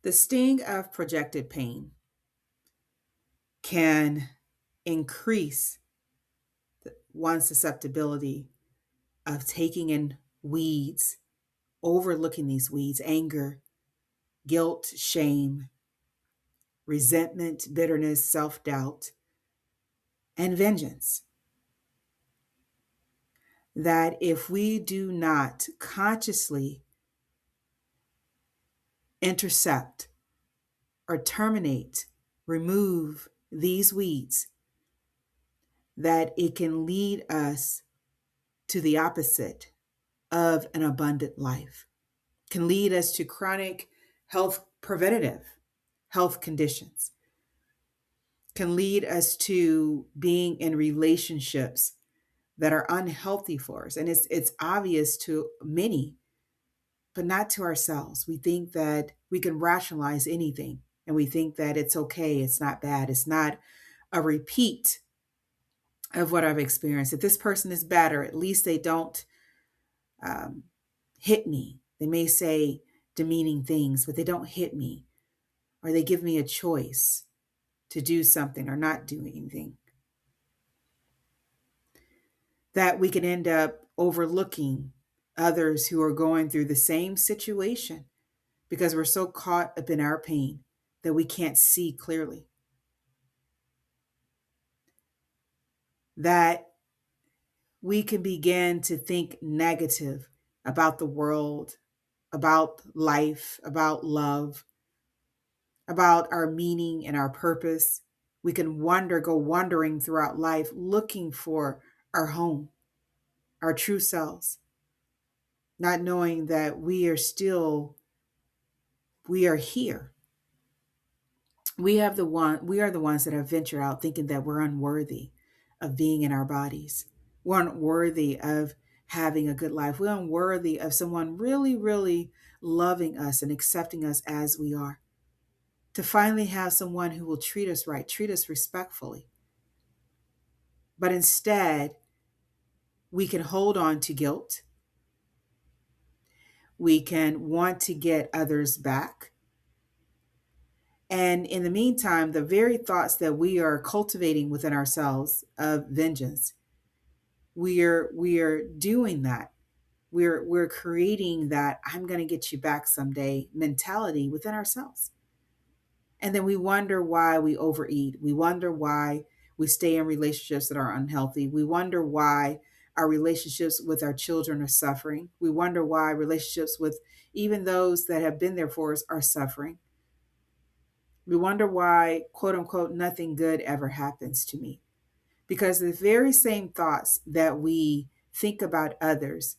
The sting of projected pain can increase one's susceptibility of taking in weeds, overlooking these weeds, anger, guilt, shame, resentment, bitterness, self doubt, and vengeance. That if we do not consciously intercept or terminate, remove these weeds, that it can lead us to the opposite of an abundant life, can lead us to chronic preventative health conditions, can lead us to being in relationships that are unhealthy for us. And it's obvious to many, but not to ourselves. We think that we can rationalize anything, and we think that it's okay, it's not bad, it's not a repeat of what I've experienced. If this person is better, at least they don't um, hit me. They may say demeaning things, but they don't hit me, or they give me a choice to do something or not do anything. That we can end up overlooking others who are going through the same situation because we're so caught up in our pain that we can't see clearly. That we can begin to think negative about the world, about life, about love, about our meaning and our purpose. We can go wandering throughout life looking for our home, our true selves, not knowing that we are here. We are the ones that have ventured out thinking that we're unworthy of being in our bodies. We're unworthy of having a good life. We're unworthy of someone really, really loving us and accepting us as we are. To finally have someone who will treat us right, treat us respectfully. But instead, we can hold on to guilt. We can want to get others back. And in the meantime, the very thoughts that we are cultivating within ourselves of vengeance, we are doing that. We're creating that I'm going to get you back someday mentality within ourselves. And then we wonder why we overeat. We wonder why we stay in relationships that are unhealthy. We wonder why our relationships with our children are suffering. We wonder why relationships with even those that have been there for us are suffering. We wonder why, quote unquote, nothing good ever happens to me. Because the very same thoughts that we think about others,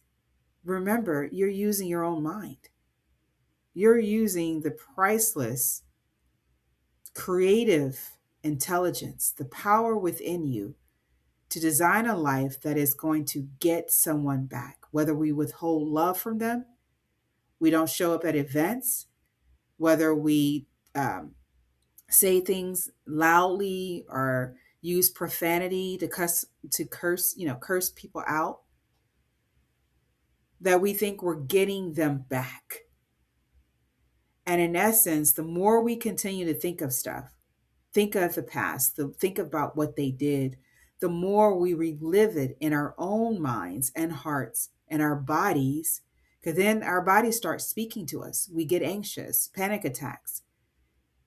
remember, you're using your own mind. You're using the priceless creative intelligence, the power within you to design a life that is going to get someone back, whether we withhold love from them, we don't show up at events, whether we say things loudly or use profanity to curse people out, that we think we're getting them back. And in essence, the more we continue to think of stuff, think of the past, think about what they did, the more we relive it in our own minds and hearts and our bodies, because then our bodies start speaking to us. We get anxious, panic attacks.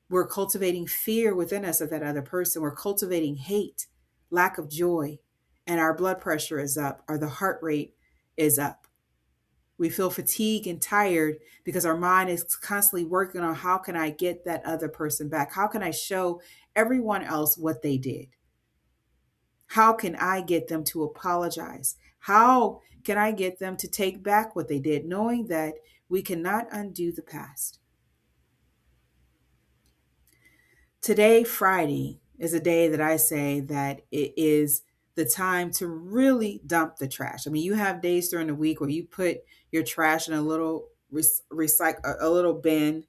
We're cultivating fear within us of that other person. We're cultivating hate, lack of joy, and our blood pressure is up, or the heart rate is up. We feel fatigued and tired because our mind is constantly working on how can I get that other person back? How can I show everyone else what they did? How can I get them to apologize? How can I get them to take back what they did, knowing that we cannot undo the past? Today, Friday, is a day that I say that it is the time to really dump the trash. I mean, you have days during the week where you put your trash in a little recycle, a little bin,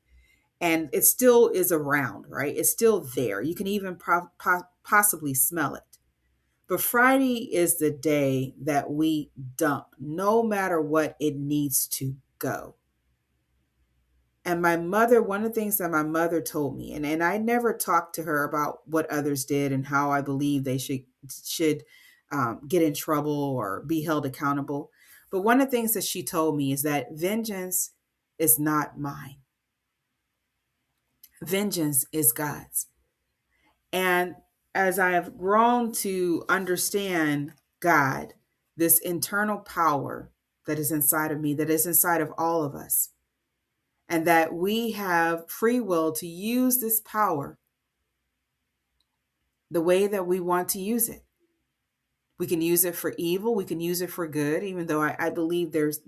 and it still is around, right? It's still there. You can even possibly smell it. But Friday is the day that we dump, no matter what it needs to go. And my mother, one of the things that my mother told me, and I never talked to her about what others did and how I believe they should get in trouble or be held accountable. But one of the things that she told me is that vengeance is not mine. Vengeance is God's. And as I have grown to understand God, this internal power that is inside of me, that is inside of all of us, and that we have free will to use this power the way that we want to use it. We can use it for evil. We can use it for good. Even though I believe there's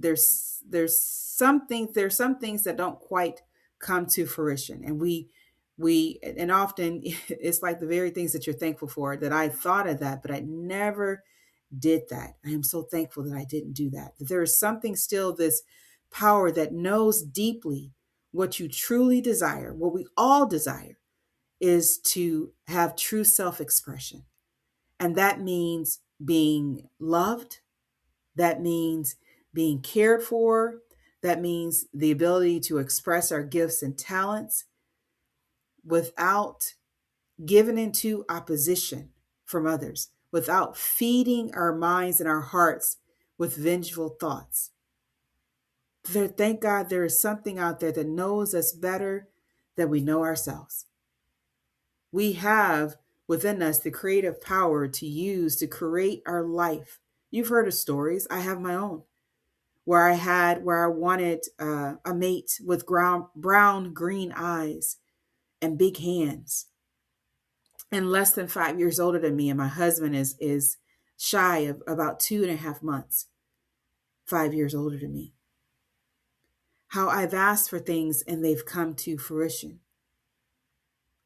some things that don't quite come to fruition, and we and often it's like the very things that you're thankful for that I thought of that, but I never did that. I am so thankful that I didn't do that. That there is something still, this power that knows deeply what you truly desire, what we all desire, is to have true self expression. And that means being loved, that means being cared for, that means the ability to express our gifts and talents without giving into opposition from others, without feeding our minds and our hearts with vengeful thoughts. Thank God there is something out there that knows us better than we know ourselves. We have within us the creative power to use to create our life. You've heard of stories. I have my own where I wanted a mate with brown green eyes and big hands, and less than 5 years older than me. And my husband is shy of about 2.5 months, 5 years older than me. How I've asked for things and they've come to fruition.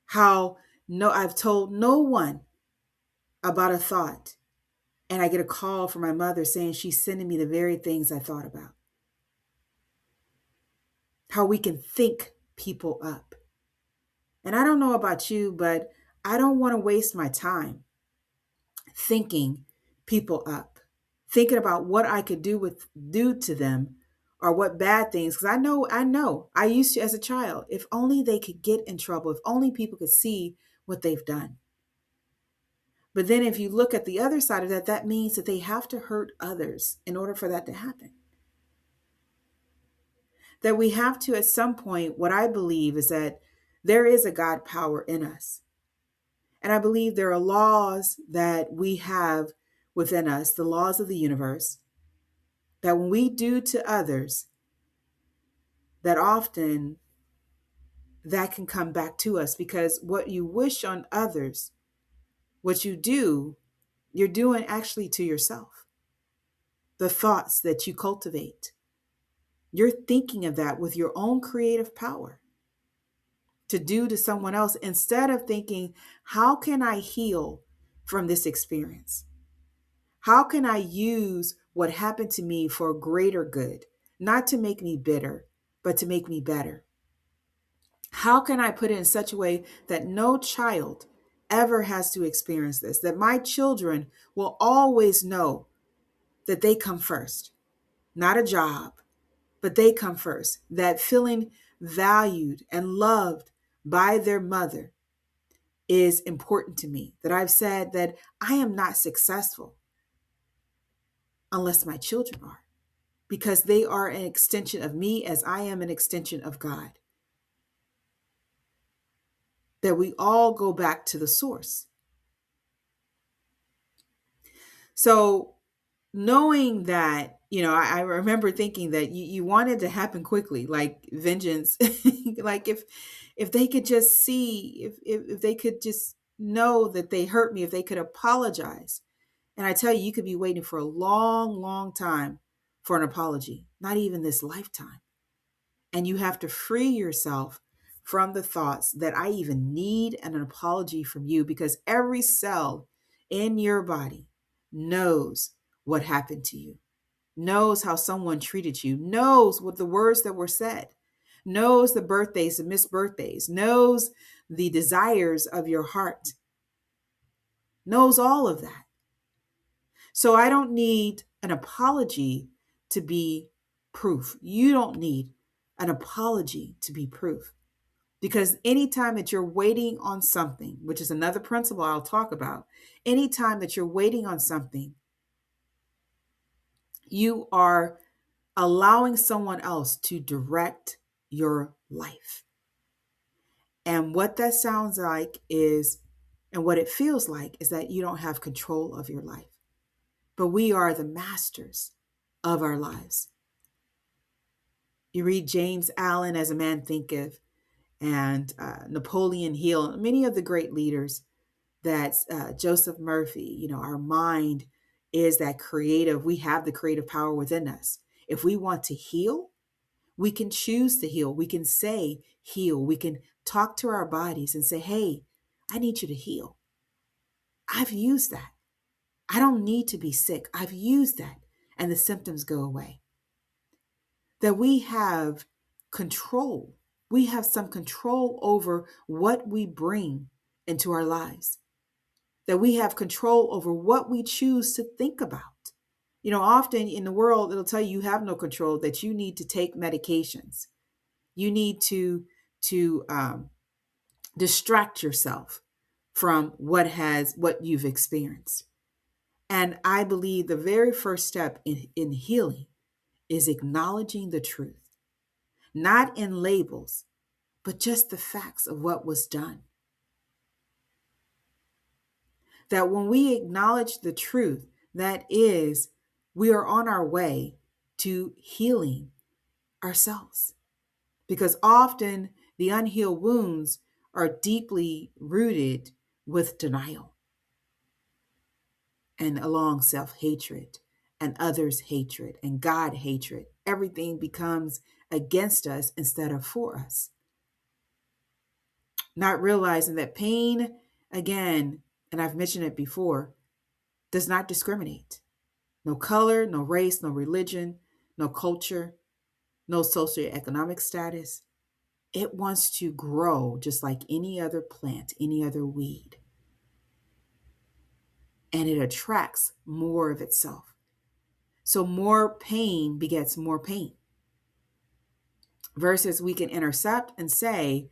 How no, I've told no one about a thought, and I get a call from my mother saying she's sending me the very things I thought about. How we can think people up. And I don't know about you, but I don't want to waste my time thinking people up, thinking about what I could do to them or what bad things. Because I used to as a child, if only they could get in trouble, if only people could see what they've done. But then if you look at the other side of that, that means that they have to hurt others in order for that to happen. That we have to, at some point, what I believe is that there is a God power in us. And I believe there are laws that we have within us, the laws of the universe, that when we do to others, that often that can come back to us, because what you wish on others, what you do, you're doing actually to yourself. The thoughts that you cultivate, you're thinking of that with your own creative power to do to someone else, instead of thinking, how can I heal from this experience? How can I use what happened to me for greater good, not to make me bitter, but to make me better? How can I put it in such a way that no child ever has to experience this, that my children will always know that they come first, not a job, but they come first, that feeling valued and loved by their mother is important to me, that I've said that I am not successful unless my children are, because they are an extension of me as I am an extension of God. That we all go back to the source. So knowing that, I remember thinking that you wanted to happen quickly, like vengeance, like if they could just see, if they could just know that they hurt me, if they could apologize. And I tell you, you could be waiting for a long, long time for an apology, not even this lifetime. And you have to free yourself from the thoughts that I even need an apology from you, because every cell in your body knows what happened to you, knows how someone treated you, knows what the words that were said, knows the birthdays and missed birthdays, knows the desires of your heart, knows all of that. So I don't need an apology to be proof. You don't need an apology to be proof. Because anytime that you're waiting on something, which is another principle I'll talk about, anytime that you're waiting on something, you are allowing someone else to direct your life. And what that sounds like is, and what it feels like is that you don't have control of your life. But we are the masters of our lives. You read James Allen, As a Man Thinketh, and Napoleon Hill, and many of the great leaders, that's Joseph Murphy. Our mind is that creative. We have the creative power within us. If we want to heal, we can choose to heal. We can say heal. We can talk to our bodies and say, hey, I need you to heal. I've used that. I don't need to be sick. I've used that. And the symptoms go away. That we have control. We have some control over what we bring into our lives. That we have control over what we choose to think about. Often in the world, it'll tell you have no control, that you need to take medications. You need to distract yourself from what you've experienced. And I believe the very first step in healing is acknowledging the truth, not in labels, but just the facts of what was done. That when we acknowledge the truth, that is, we are on our way to healing ourselves. Because often the unhealed wounds are deeply rooted with denial, and along self-hatred and others' hatred and God hatred. Everything becomes against us instead of for us. Not realizing that pain, again, and I've mentioned it before, does not discriminate. No color, no race, no religion, no culture, no socioeconomic status. It wants to grow just like any other plant, any other weed. And it attracts more of itself. So more pain begets more pain. Versus we can intercept and say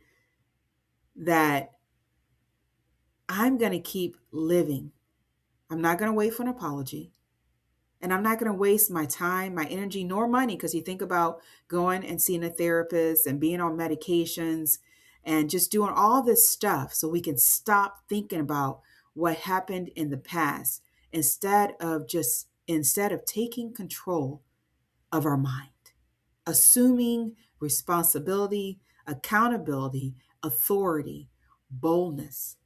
that I'm going to keep living. I'm not going to wait for an apology. And I'm not going to waste my time, my energy, nor money. Because you think about going and seeing a therapist and being on medications and just doing all this stuff so we can stop thinking about what happened in the past instead of taking control of our mind, assuming responsibility, accountability, authority, boldness.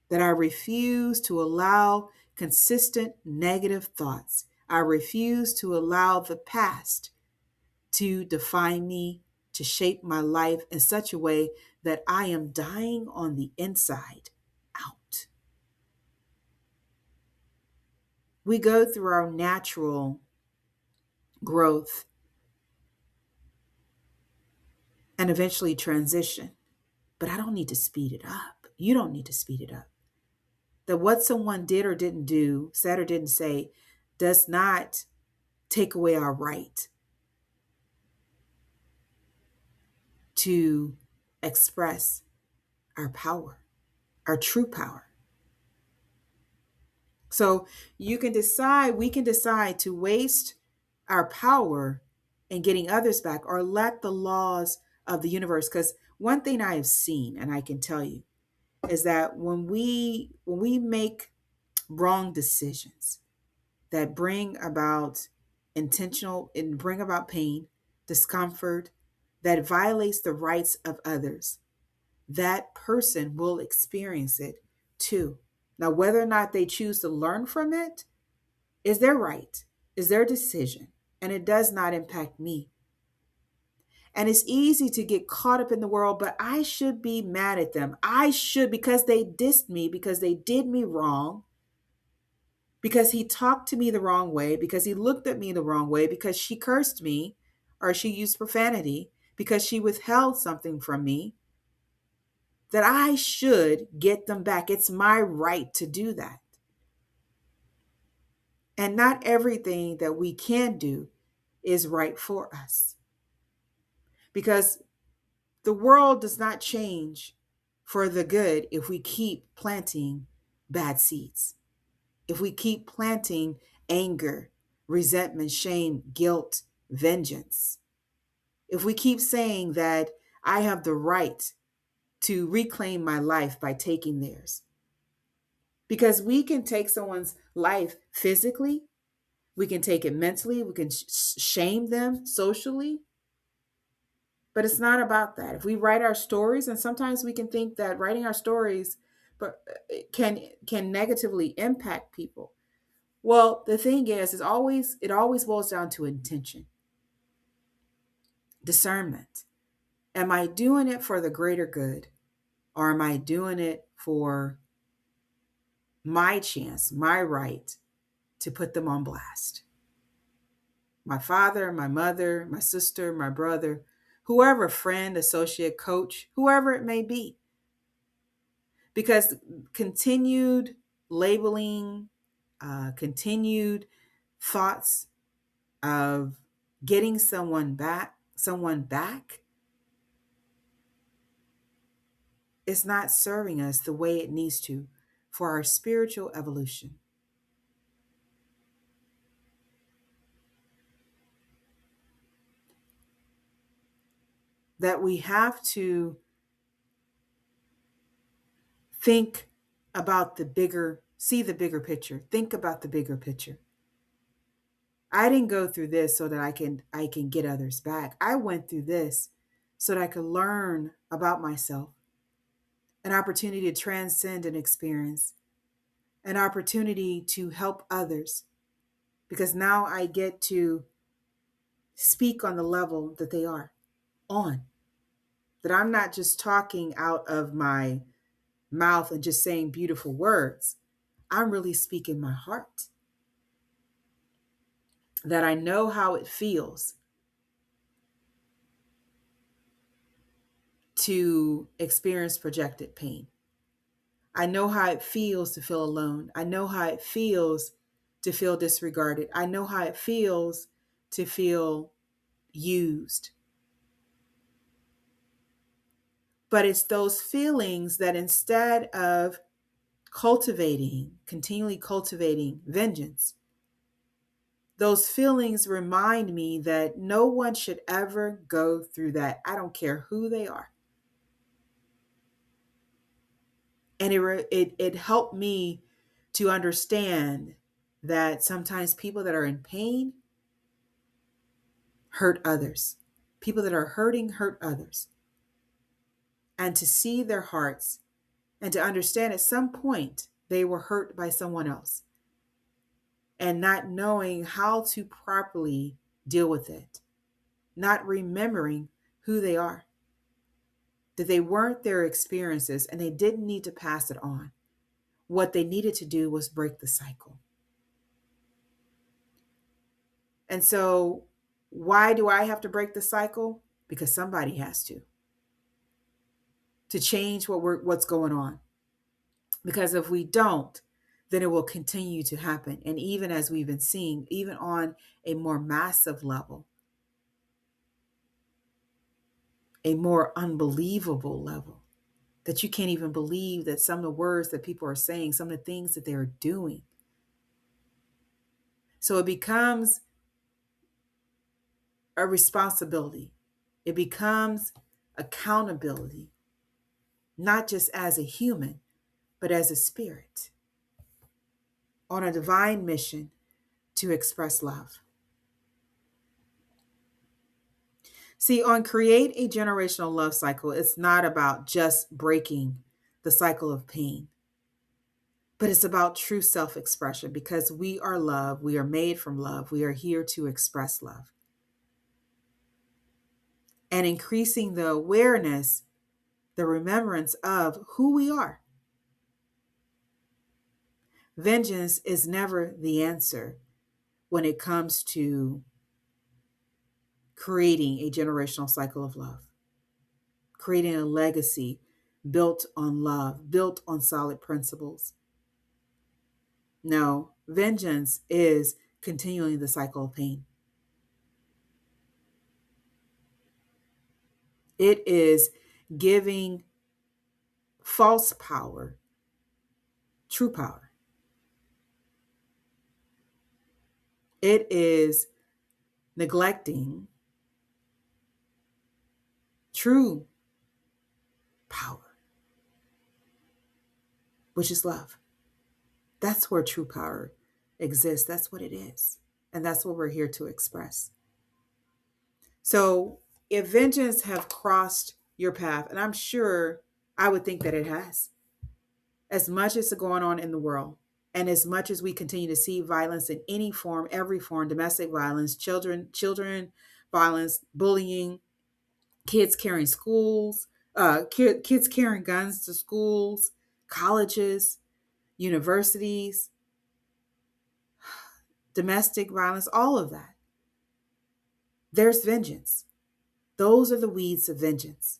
That I refuse to allow consistent negative thoughts. I refuse to allow the past to define me, to shape my life in such a way that I am dying on the inside out. We go through our natural growth and eventually transition, but I don't need to speed it up. You don't need to speed it up. That what someone did or didn't do, said or didn't say, does not take away our right to express our power, our true power. So we can decide to waste our power in getting others back, or let the laws of the universe. Because one thing I have seen, and I can tell you, is that when we make wrong decisions that bring about bring about pain, discomfort, that violates the rights of others, that person will experience it too. Now, whether or not they choose to learn from it is their right, is their decision, and it does not impact me. And it's easy to get caught up in the world, but I should be mad at them. I should, because they dissed me, because they did me wrong, because he talked to me the wrong way, because he looked at me the wrong way, because she cursed me or she used profanity, because she withheld something from me, that I should get them back. It's my right to do that. And not everything that we can do is right for us. Because the world does not change for the good if we keep planting bad seeds. If we keep planting anger, resentment, shame, guilt, vengeance. If we keep saying that I have the right to reclaim my life by taking theirs. Because we can take someone's life physically, we can take it mentally, we can shame them socially, but it's not about that. If we write our stories, and sometimes we can think that writing our stories but can negatively impact people. Well, the thing is it always boils down to intention, discernment. Am I doing it for the greater good, or am I doing it for my chance, my right to put them on blast? My father, my mother, my sister, my brother, whoever, friend, associate, coach, whoever it may be. Because continued labeling, continued thoughts of getting someone back is not serving us the way it needs to for our spiritual evolution. That we have to think about see the bigger picture, think about the bigger picture. I didn't go through this so that I can get others back. I went through this so that I could learn about myself, an opportunity to transcend an experience, an opportunity to help others, because now I get to speak on the level that they are on. That I'm not just talking out of my mouth and just saying beautiful words. I'm really speaking my heart. That I know how it feels to experience projected pain. I know how it feels to feel alone. I know how it feels to feel disregarded. I know how it feels to feel used. But it's those feelings that instead of continually cultivating vengeance, those feelings remind me that no one should ever go through that. I don't care who they are. And it helped me to understand that sometimes people that are in pain hurt others. People that are hurting hurt others. And to see their hearts and to understand at some point they were hurt by someone else and not knowing how to properly deal with it, not remembering who they are, that they weren't their experiences and they didn't need to pass it on. What they needed to do was break the cycle. And so, why do I have to break the cycle? Because somebody has to change what's going on. Because if we don't, then it will continue to happen. And even as we've been seeing, even on a more massive level, a more unbelievable level, that you can't even believe that some of the words that people are saying, some of the things that they're doing. So it becomes a responsibility. It becomes accountability, not just as a human, but as a spirit on a divine mission to express love. See, on Create a Generational Love Cycle, it's not about just breaking the cycle of pain, but it's about true self expression because we are love. We are made from love. We are here to express love. And increasing the awareness, the remembrance of who we are. Vengeance is never the answer when it comes to creating a generational cycle of love, creating a legacy built on love, built on solid principles. No, vengeance is continuing the cycle of pain. It is giving false power true power. It is neglecting true power, which is love. That's where true power exists. That's what it is. And that's what we're here to express. So if vengeance have crossed your path, and I'm sure I would think that it has, as much as is going on in the world, and as much as we continue to see violence in any form, every form, domestic violence, children violence, bullying, kids carrying kids carrying guns to schools, colleges, universities, domestic violence, all of that. There's vengeance. Those are the weeds of vengeance.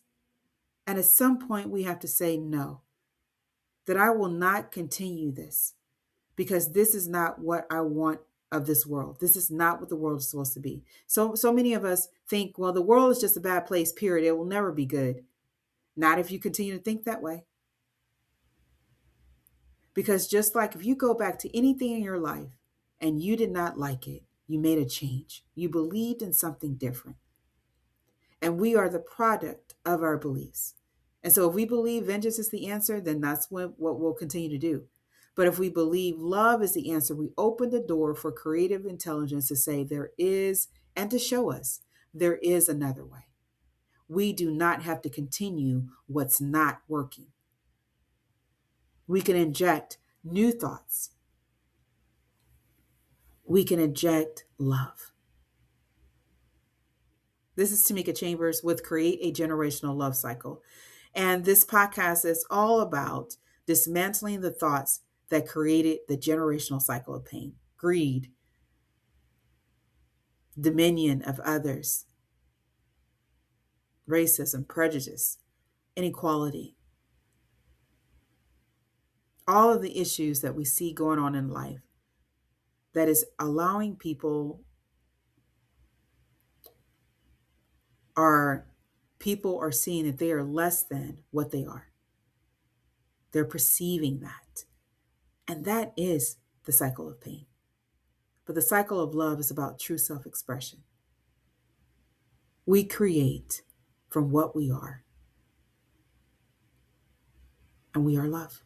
And at some point, we have to say no, that I will not continue this because this is not what I want of this world. This is not what the world is supposed to be. So many of us think, well, the world is just a bad place, period. It will never be good. Not if you continue to think that way. Because just like if you go back to anything in your life and you did not like it, you made a change. You believed in something different. And we are the product of our beliefs. And so if we believe vengeance is the answer, then that's what we'll continue to do. But if we believe love is the answer, we open the door for creative intelligence to say there is, and to show us there is another way. We do not have to continue what's not working. We can inject new thoughts. We can inject love. This is Timika Chambers with Create a Generational Love Cycle. And this podcast is all about dismantling the thoughts that created the generational cycle of pain, greed, dominion of others, racism, prejudice, inequality. All of the issues that we see going on in life that is allowing people are seeing that they are less than what they are. They're perceiving that. And that is the cycle of pain. But the cycle of love is about true self-expression. We create from what we are, and we are love.